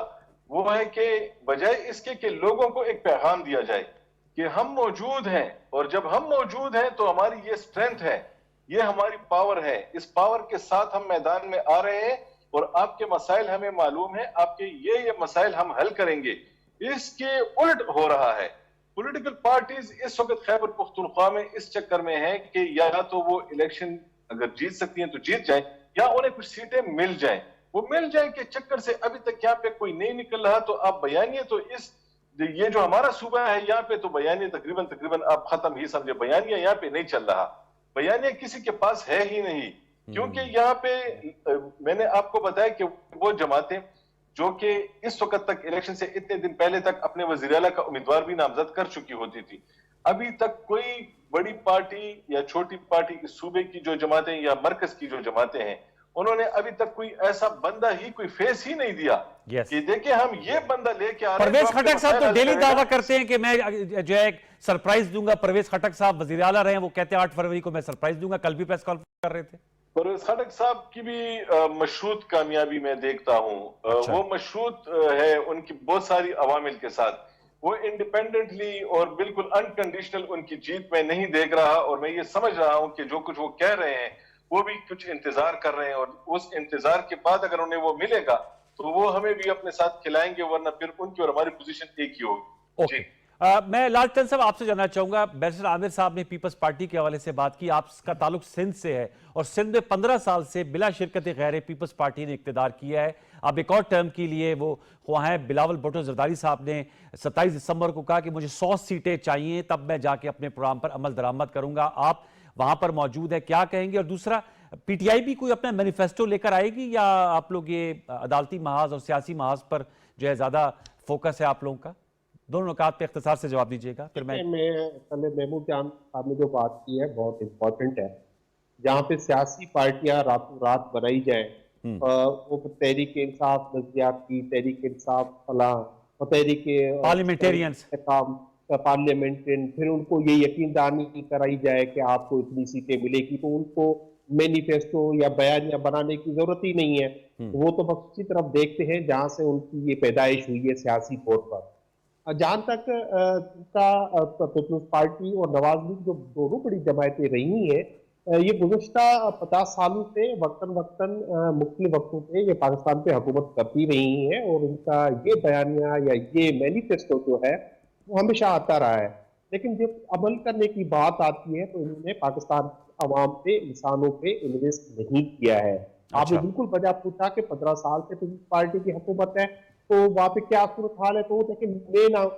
وہ ہے کہ بجائے اس کے کہ لوگوں کو ایک پیغام دیا جائے کہ ہم موجود ہیں, اور جب ہم موجود ہیں تو ہماری یہ سٹرینتھ ہے, یہ ہماری پاور ہے, اس پاور کے ساتھ ہم میدان میں آ رہے ہیں اور آپ کے مسائل ہمیں معلوم ہیں, آپ کے یہ مسائل ہم حل کریں گے. اس کے الٹ ہو رہا ہے. پولیٹیکل پارٹیز اس وقت خیبر پختونخوا میں اس چکر میں ہیں کہ یا تو وہ الیکشن اگر جیت سکتی ہیں تو جیت جائیں, یا انہیں کچھ سیٹیں مل جائیں. وہ مل جائیں کہ چکر سے ابھی تک یہاں پہ کوئی نہیں نکل رہا. تو آپ بیانیے تو یہ جو ہمارا صوبہ ہے یہاں پہ تو بیانیے تقریباً آپ ختم ہی سمجھے, بیانیہ یہاں پہ نہیں چل رہا, بیانیہ کسی کے پاس ہے ہی نہیں. کیونکہ یہاں پہ میں نے آپ کو بتایا کہ وہ جماعتیں جو کہ اس وقت تک الیکشن سے اتنے دن پہلے تک اپنے وزیر اعلیٰ کا امیدوار بھی نامزد کر چکی ہوتی تھی، ابھی تک کوئی بڑی پارٹی یا چھوٹی پارٹی اس صوبے کی جو جماعتیں یا مرکز کی جو جماعتیں ہیں، انہوں نے ابھی تک کوئی ایسا بندہ ہی کوئی فیس ہی نہیں دیا کہ دیکھیں ہم یہ بندہ لے کے آ رہے ہیں۔ پرویز خٹک صاحب تو ڈیلی دعویٰ کرتے ہیں کہ میں جو ہے ایک سرپرائز دوں گا۔ پرویز خٹک صاحب وزیر اعلیٰ رہے ہیں، وہ کہتے ہیں 8 فروری کو میں سرپرائز دوں گا، کل بھی پریس کانفرنس کر رہے تھے۔ پرویز خٹک صاحب کی بھی مشروط کامیابی میں دیکھتا ہوں، وہ مشروط ہے ان کی بہت ساری عوامل کے ساتھ، وہ انڈیپینڈنٹلی اور بالکل انکنڈیشنل ان کی جیت میں نہیں دیکھ رہا، اور میں یہ سمجھ رہا ہوں کہ جو کچھ وہ کہہ رہے ہیں وہ بھی کچھ انتظار کر رہے ہیں، اور اس انتظار کے بعد اگر انہیں وہ ملے گا تو وہ ہمیں بھی اپنے ساتھ کھلائیں گے، ورنہ پھر ان کی اور ہماری پوزیشن ایک ہی ہوگی۔ جی میں لال چند صاحب آپ سے جاننا چاہوں گا، بیرسٹر عامر صاحب نے پیپلز پارٹی کے حوالے سے بات کی، آپ کا تعلق سندھ سے ہے اور سندھ میں 15 سال سے بلا شرکت غیر پیپلز پارٹی نے اقتدار کیا ہے، اب ایک اور ٹرم کے لیے وہ خواہ ہیں۔ بلاول بھٹو زرداری صاحب نے 27 دسمبر کو کہا کہ مجھے 100 سیٹیں چاہیے، تب میں جا کے اپنے پروگرام پر عمل درآمد کروں گا، آپ وہاں پر موجود ہے، کیا کہیں گے؟ اور دوسرا، پی ٹی آئی بھی کوئی اپنا مینیفیسٹو لے کر آئے گی یا آپ لوگ یہ عدالتی محاذ اور سیاسی محاذ پر جو ہے زیادہ فوکس ہے آپ لوگوں کا؟ دونوں نکات پہ اختصار سے جواب دیجیے گا۔ پھر میں محمود جان صاحب نے جو بات کی ہے بہت امپورٹنٹ ہے، جہاں پہ سیاسی پارٹیاں راتوں رات بنائی جائیں، وہ تحریک انصاف نظریات کی، تحریک انصاف فلاں اور تحریک پارلیمنٹیرینز پارلیمنٹرین، پھر ان کو یہ یقین دہانی کرائی جائے کہ آپ کو اتنی سیٹیں ملے گی، تو ان کو مینیفیسٹو یا بیانیہ بنانے کی ضرورت ہی نہیں ہے، وہ تو بس اسی طرف دیکھتے ہیں جہاں سے ان کی یہ پیدائش ہوئی ہے سیاسی طور پر۔ جہاں تک پیپلز پارٹی اور نواز لیگ جو دونوں بڑی جماعتیں رہی ہیں، یہ گزشتہ 50 سالوں سے وقتاً مختلف وقتوں پہ یہ پاکستان پہ حکومت کرتی رہی ہیں، اور ان کا یہ بیانیہ یا یہ مینیفیسٹو جو ہے وہ ہمیشہ آتا رہا ہے، لیکن جب عمل کرنے کی بات آتی ہے تو انہوں نے پاکستان عوام پہ، انسانوں پہ انویسٹ نہیں کیا ہے۔ آپ نے بالکل وجہ پوچھا کہ 15 سال سے پیپلز پارٹی کی حکومت ہے تو وہاں پہ کیا صورتحال ہے، تو وہ دیکھیں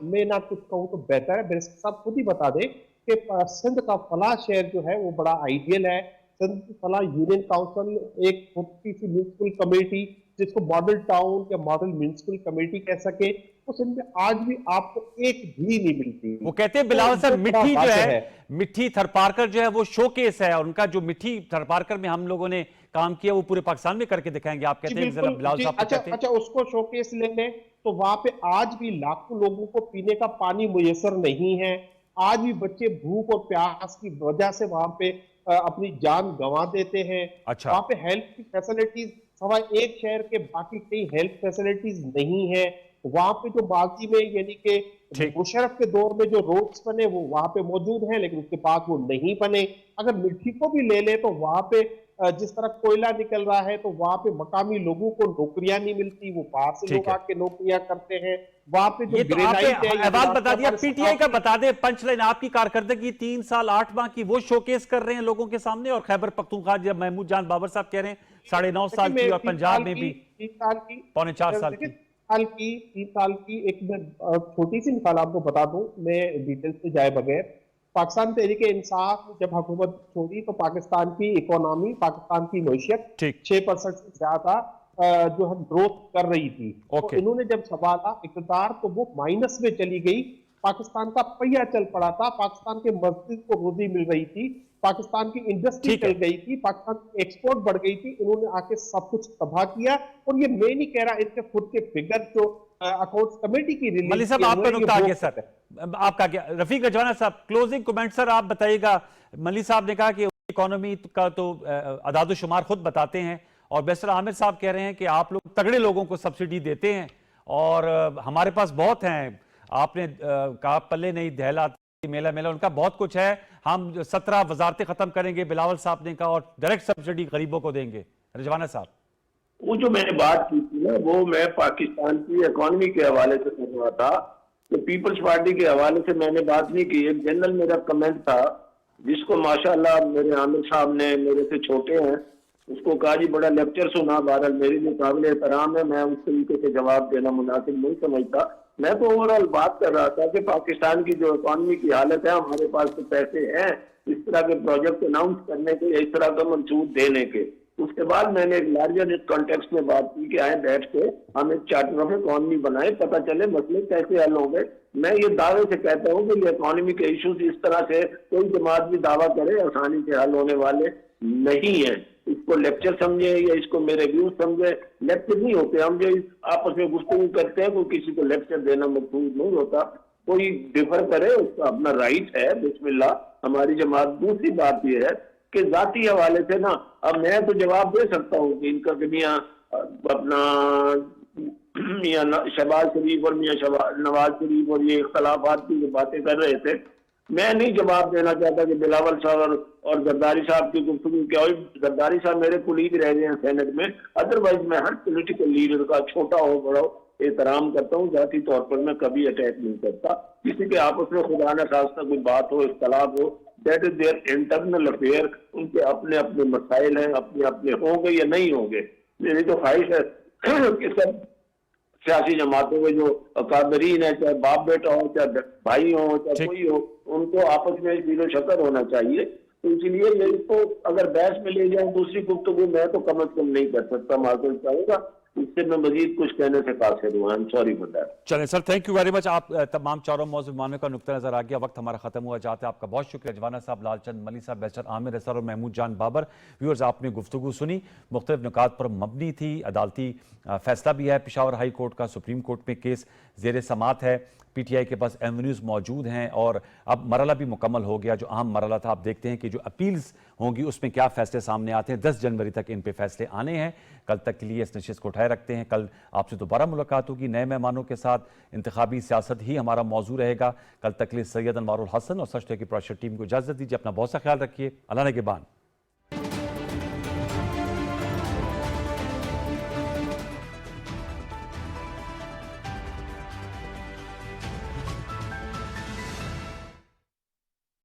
میں نہ کچھ کہوں تو بہتر ہے، بیرسٹر صاحب خود ہی بتا دیں کہ سندھ کا فلاں شہر جو ہے وہ بڑا آئیڈیل ہے، سندھ کی فلاں یونین کاؤنسل ایک چھوٹی سی میونسپل کمیٹی جس کو ماڈل ٹاؤن یا ماڈل میونسپل کمیٹی کہہ سکے، وہ سندھ میں آج بھی آپ کو ایک بھی نہیں ملتی۔ وہ کہتے ہیں بلاول صاحب مٹھی جو ہے، مٹھی تھرپارکر جو ہے وہ شو کیس ہے، اور ان کا جو مٹھی تھرپارکر میں ہم لوگوں نے کام کیا وہ پورے پاکستان میں کر کے دکھائیں گے، آپ کہتے ہیں بلاول صاحب کہتے ہیں۔ اچھا اس کو شو کیس لے لیں تو وہاں پہ آج بھی لاکھوں لوگوں کو پینے کا پانی میسر نہیں ہے، آج بھی بچے بھوک اور پیاس کی وجہ سے وہاں پہ اپنی جان گنوا دیتے ہیں، وہاں پہ ہیلتھ کی فیسلٹیز سوائے ایک شہر کے باقی کئی ہیلتھ فیسلٹیز نہیں ہیں، وہاں پہ جو ماضی میں یعنی کہ مشرف کے دور میں جو روڈز بنے وہ وہاں پہ موجود ہیں، لیکن اس کے بعد وہ نہیں بنے۔ اگر مٹھی کو بھی لے لیں تو وہاں پہ جس طرح کوئلہ نکل رہا ہے تو وہاں پہ مقامی لوگوں کو نوکریاں نہیں ملتی، وہ باہر سے لوگ آ کے نوکریاں کرتے ہیں، وہاں پہ جو گرینائٹ ہے۔ احوال بتا دیا، پی ٹی آئی کا بتا دے پنچ لائن، آپ کی کارکردگی 3 سال 8 ماہ کی وہ شوکیس کر رہے ہیں لوگوں کے سامنے، اور خیبر پختونخوا جب محمود جان بابر صاحب کہہ رہے ہیں 9.5 سال کی، اور پنجاب میں بھی 4.5 سال کی۔ 3 سال کی ایک چھوٹی سی مثال آپ کو بتا دوں، میں ڈیٹیل سے جائے بغیر، پاکستان تحریک انصاف جب حکومت چھوڑی تو پاکستان کی اکانومی، پاکستان کی معیشت 6% سے زیادہ جو ہے گروتھ کر رہی تھی، تو انہوں نے جب سنبھالا اقتدار تو وہ مائنس میں چلی گئی، پاکستان کا پہیہ چل پڑا تھا، پاکستان کے مسجد کو روزی مل رہی تھی، پاکستان کی انڈسٹری چل گئی تھی، پاکستان کی ایکسپورٹ بڑھ گئی تھی، انہوں نے آ کے سب کچھ تباہ کیا، اور یہ میں نہیں کہہ رہا، ان کے خود کے فگر جو اکاؤنٹس کمیٹی کی ریلیز ملی صاحب آپ کا نکتہ آگے سر، آپ کا کیا رفیق رجوانہ صاحب کلوزنگ کومنٹ سر آپ بتائیے گا۔ ملی صاحب نے کہا کہ اکانومی کا تو اعداد و شمار خود بتاتے ہیں، اور بیرسٹر عامر صاحب کہہ رہے ہیں کہ آپ لوگ تگڑے لوگوں کو سبسڈی دیتے ہیں اور ہمارے پاس بہت ہیں، آپ نے کہا پلے نہیں دہلاتے میلہ ان کا بہت کچھ ہے، ہم 17 وزارتیں ختم کریں گے بلاول صاحب نے کہا، اور ڈائریکٹ سبسڈی غریبوں کو دیں گے۔ رجوانہ صاحب وہ جو میں نے بات کی تھی نا، وہ میں پاکستان کی اکانومی کے حوالے سے کر رہا تھا، تو پیپلز پارٹی کے حوالے سے میں نے بات نہیں کی۔ ایک جنرل میرا کمنٹ تھا جس کو ماشاءاللہ میرے عامر صاحب نے، میرے سے چھوٹے ہیں، اس کو کہا جی بڑا لیکچر سنا، بہرحال میرے لیے قابل احترام ہے، میں اس طریقے سے جواب دینا مناسب نہیں سمجھتا۔ میں تو اوورآل بات کر رہا تھا کہ پاکستان کی جو اکانومی کی حالت ہے، ہمارے پاس تو پیسے ہیں اس طرح کے پروجیکٹ اناؤنس کرنے کے، اس طرح کا منصوب دینے کے، اس کے بعد میں نے ایک لارجر کانٹیکسٹ میں بات کی کہ آئیں بیٹھ کے ہم ایک چارٹر آف اکانومی بنائیں، پتہ چلے مسئلے کیسے حل ہوں گے۔ میں یہ دعوے سے کہتا ہوں کہ یہ اکانومی کے ایشوز اس طرح سے کوئی جماعت بھی دعویٰ کرے آسانی سے حل ہونے والے نہیں ہیں۔ اس کو لیکچر سمجھے یا اس کو میرے ویوز سمجھے، لیکچر نہیں ہوتے۔ ہم جو آپس میں گفتگو کرتے ہیں کوئی کسی کو لیکچر دینا مقصود نہیں ہوتا، کوئی ڈفر کرے اس کا اپنا رائٹ ہے، بسم اللہ ہماری جماعت۔ دوسری بات یہ ہے کہ ذاتی حوالے سے نا اب میں تو جواب دے سکتا ہوں کہ ان کا کہ میاں اپنا میاں شہباز شریف اور میاں نواز شریف اور یہ اختلافات کی جو باتیں کر رہے تھے، میں نہیں جواب دینا چاہتا کہ بلاول صاحب اور زرداری صاحب کی گفتگو کیا ہوئی۔ زرداری صاحب میرے کولیگ رہ گئے ہیں سینٹ میں، ادروائز میں ہر پولیٹیکل لیڈر کا چھوٹا ہو بڑا ہو احترام کرتا ہوں، ذاتی طور پر میں کبھی اٹیک نہیں کرتا کسی کے آپس میں خدا نہ خواستہ کوئی بات ہو، اختلاف ہو، that is their internal affair, ان کے اپنے اپنے مسائل ہیں، اپنے اپنے ہوں گے یا نہیں ہوں گے۔ میری تو خواہش ہے کہ سب سیاسی جماعتوں کے جو اکابرین ہیں، چاہے باپ بیٹا ہو، چاہے بھائی ہو، چاہے کوئی ہو، ان کو آپس میں دل و شکر ہونا چاہیے۔ تو اسی لیے یہ اس کو اگر بحث میں لے جائیں دوسری گفتگو میں تو کم از کم نہیں کر سکتا، معذرت چاہوں گا، اس سے میں مزید کچھ کہنے سے قاصر ہوں۔ I'm sorry for that۔ چلیں سر، تھینک یو ویری مچ۔ آپ تمام چاروں موضوع ماننے کا نقطہ نظر آ گیا، وقت ہمارا ختم ہوا جاتا ہے۔ آپ کا بہت شکریہ جوانا صاحب، لال چند ملی صاحب، بیچر عامر اسرار اور محمود جان بابر۔ ویورز، آپ نے گفتگو سنی، مختلف نکات پر مبنی تھی، عدالتی فیصلہ بھی ہے پشاور ہائی کورٹ کا، سپریم کورٹ میں کیس زیر سماعت ہے، پی ٹی آئی کے پاس ایونیوز موجود ہیں اور اب مرحلہ بھی مکمل ہو گیا جو اہم مرحلہ تھا۔ آپ دیکھتے ہیں کہ جو اپیلز ہوں گی اس میں کیا فیصلے سامنے آتے ہیں۔ 10 جنوری تک ان پہ فیصلے آنے ہیں۔ کل تک کے لیے اس نشست کو اٹھائے رکھتے ہیں۔ کل آپ سے دوبارہ ملاقات ہوگی نئے مہمانوں کے ساتھ۔ انتخابی سیاست ہی ہمارا موضوع رہے گا۔ کل تک کے لیے سید انوار الحسن اور سچ طے کی پروڈکشن ٹیم کو اجازت دیجیے۔ اپنا بہت سا خیال رکھیے۔ اللہ نگہبان۔